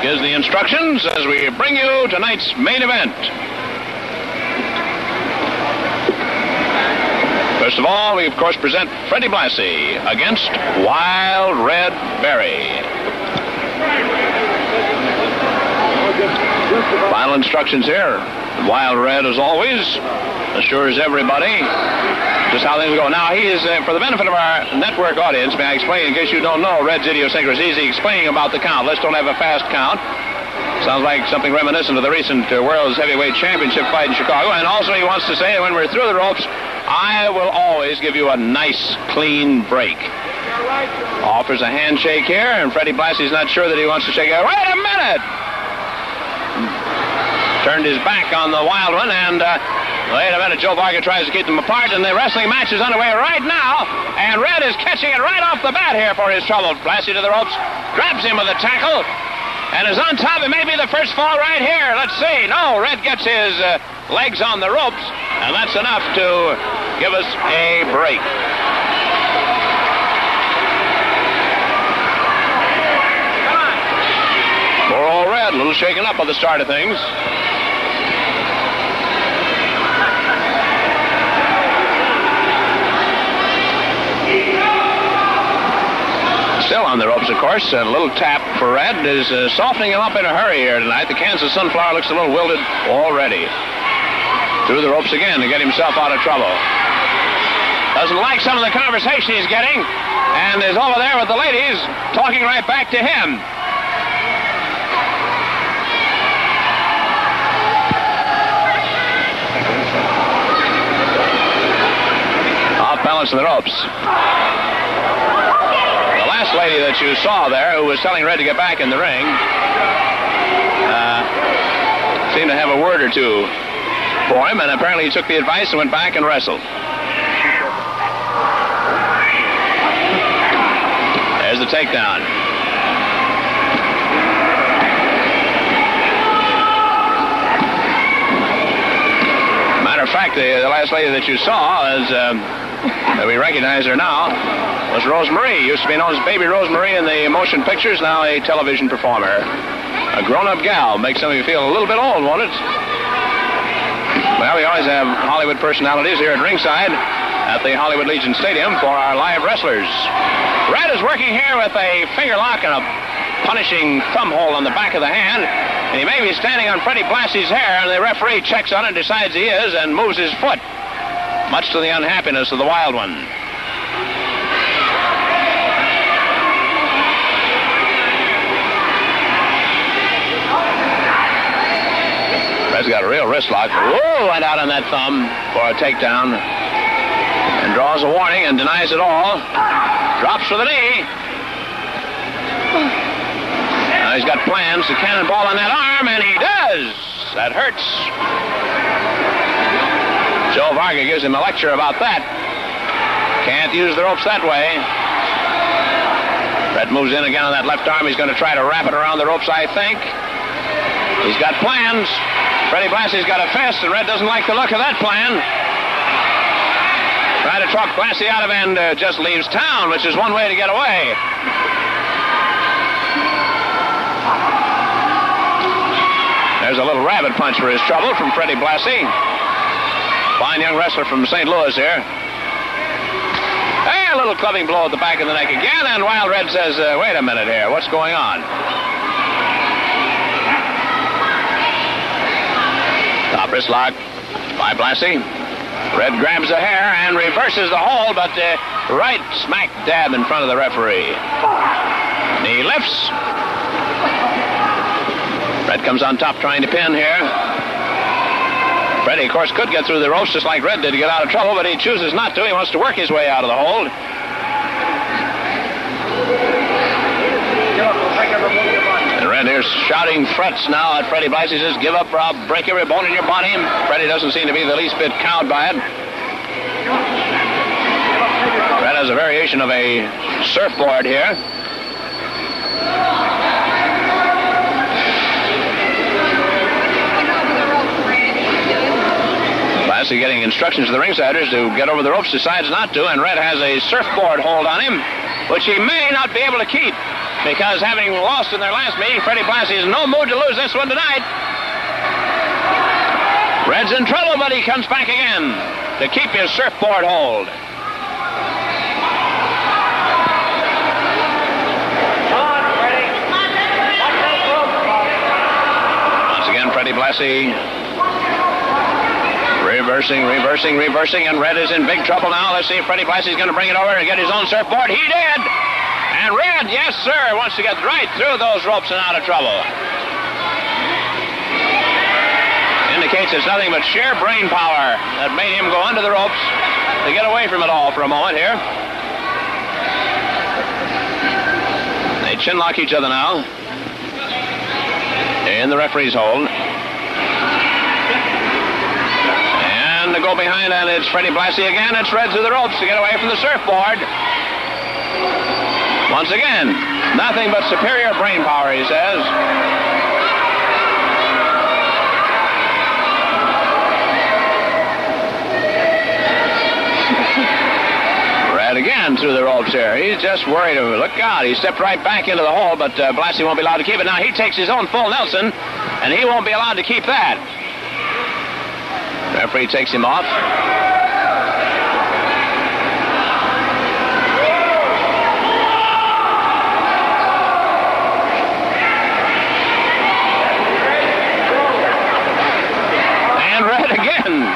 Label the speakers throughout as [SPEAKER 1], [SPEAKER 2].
[SPEAKER 1] gives the instructions as we bring you tonight's main event. First of all, we, of course, present Freddie Blassie against Wild Red Berry. Final instructions here. Wild Red, as always, assures everybody just how things go. Now, he is, for the benefit of our network audience, may I explain, in case you don't know, Red's idiosyncrasy, he's explaining about the count. Let's don't have a fast count. Sounds like something reminiscent of the recent World's Heavyweight Championship fight in Chicago. And also he wants to say, when we're through the ropes, I will always give you a nice, clean break. Offers a handshake here, and Freddie Blassie's not sure that he wants to shake it. Wait a minute! Turned his back on the Wild One, and wait a minute, Joe Varga tries to keep them apart, and the wrestling match is underway right now, and Red is catching it right off the bat here for his trouble. Blassie to the ropes, grabs him with a tackle, and is on top. It may be the first fall right here. Let's see. No, Red gets his legs on the ropes, and that's enough to give us a break. Poor old Red, a little shaken up at the start of things. Still on the ropes, of course. A little tap for Red is softening him up in a hurry here tonight. The Kansas Sunflower looks a little wilted already. Through the ropes again to get himself out of trouble. Doesn't like some of the conversation he's getting, and is over there with the ladies talking right back to him. Off balance in the ropes. The last lady that you saw there, who was telling Red to get back in the ring, seemed to have a word or two for him, and apparently he took the advice and went back and wrestled. There's the takedown. Matter of fact, the last lady that you saw is, that we recognize her now, was Rosemarie. Used to be known as Baby Rosemarie in the motion pictures, now a television performer. A grown-up gal. Makes some of you feel a little bit old, won't it? Well, we always have Hollywood personalities here at ringside at the Hollywood Legion Stadium for our live wrestlers. Red is working here with a finger lock and a punishing thumb hold on the back of the hand, and he may be standing on Freddie Blassie's hair, and the referee checks on it, decides he is, and moves his foot, much to the unhappiness of the Wild One. Red's got a real wrist lock. Whoa, went out on that thumb for a takedown. And draws a warning and denies it all. Drops for the knee. Now he's got plans to cannonball on that arm, and he does. That hurts. Joe Varga gives him a lecture about that. Can't use the ropes that way. Red moves in again on that left arm. He's going to try to wrap it around the ropes, I think. He's got plans. Freddie Blassie's got a fist, and Red doesn't like the look of that plan. Try to talk Blassie out of it, and just leaves town, which is one way to get away. There's a little rabbit punch for his trouble from Freddie Blassie. Fine young wrestler from St. Louis here. Hey, a little clubbing blow at the back of the neck again, and Wild Red says, wait a minute here, what's going on? Top wrist lock by Blassie. Red grabs the hair and reverses the hold, but right smack dab in front of the referee. Knee lifts. Red comes on top trying to pin here. Freddie, of course, could get through the ropes just like Red did to get out of trouble, but he chooses not to. He wants to work his way out of the hold. And Red here's shouting threats now at Freddie Blassie. He says, give up or I'll break every bone in your body. Freddie doesn't seem to be the least bit cowed by it. Red has a variation of a surfboard here. Blassie getting instructions to the ringsiders to get over the ropes, decides not to, and Red has a surfboard hold on him, which he may not be able to keep. because having lost in their last meeting, Freddie Blassie is in no mood to lose this one tonight. Red's in trouble, but he comes back again to keep his surfboard hold. Once again, Freddie Blassie reversing, and Red is in big trouble now. Let's see if Freddie Blassie's going to bring it over and get his own surfboard. He did! And Red, yes, sir, wants to get right through those ropes and out of trouble. Indicates it's nothing but sheer brain power that made him go under the ropes to get away from it all for a moment here. They chin lock each other now in the referee's hold. And to go behind, and it's Freddie Blassie again. It's Red through the ropes to get away from the surfboard. Once again, nothing but superior brain power, he says. Red again through the ropes here. He's just worried. Look out, he stepped right back into the hole, but Blassie won't be allowed to keep it. Now he takes his own full Nelson, and he won't be allowed to keep that. Referee takes him off.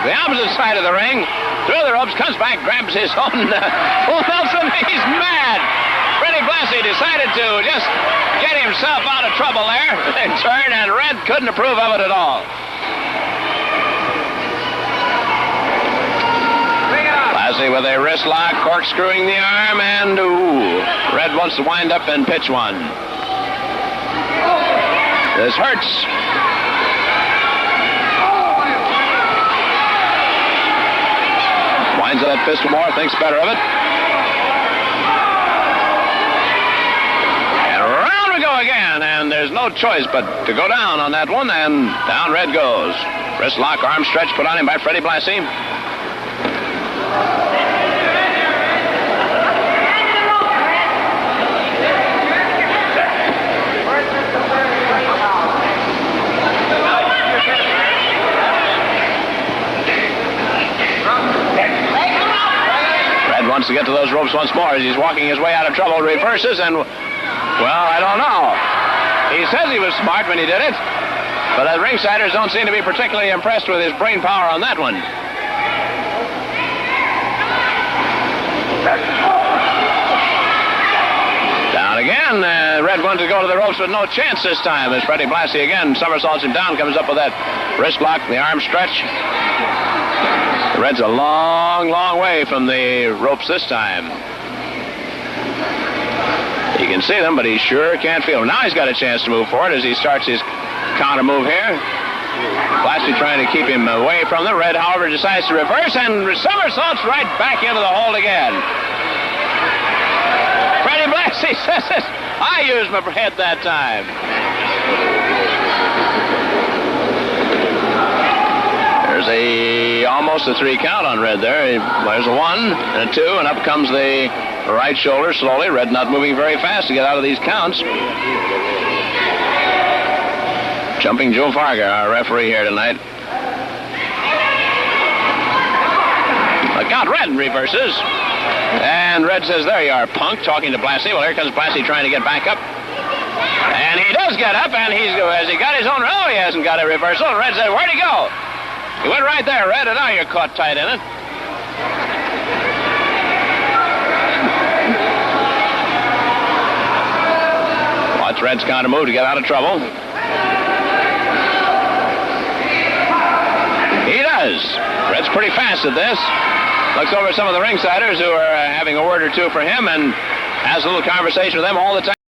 [SPEAKER 1] The opposite side of the ring, through the ropes, comes back, grabs his own full Nelson. He's mad. Freddie Blassie decided to just get himself out of trouble there in turn, and Red couldn't approve of it at all. Blassie with a wrist lock, corkscrewing the arm, and Red wants to wind up and pitch one. This hurts. Winds that pistol more, thinks better of it. And around we go again, and there's no choice but to go down on that one, and down Red goes. Wrist lock, arm stretch put on him by Freddie Blassie. Wants to get to those ropes once more as he's walking his way out of trouble, reverses, and, well, I don't know. He says he was smart when he did it, but the ringsiders don't seem to be particularly impressed with his brain power on that one. Down again. Red wanted to go to the ropes, but no chance this time as Freddie Blassie again somersaults him down, comes up with that wrist lock, the arm stretch. Red's a long, long way from the ropes this time. He can see them, but he sure can't feel them. Now he's got a chance to move forward as he starts his counter move here. Blassie trying to keep him away from them. Red, however, decides to reverse and somersaults right back into the hold again. Freddie Blassie says it. I used my head that time. There's almost a 3 count on Red there. There's a 1 and a 2, and up comes the right shoulder slowly. Red not moving very fast to get out of these counts. Jumping Joe Farger, our referee here tonight. Look out, Red reverses. And Red says, there you are, punk, talking to Blassie. Well, here comes Blassie trying to get back up. And he does get up, and has he got his own? Oh, he hasn't got a reversal. And Red said, where'd he go? He went right there, Red, and now you're caught tight in it. Watch Red's counter move to get out of trouble. He does. Red's pretty fast at this. Looks over some of the ringsiders who are having a word or two for him and has a little conversation with them all the time.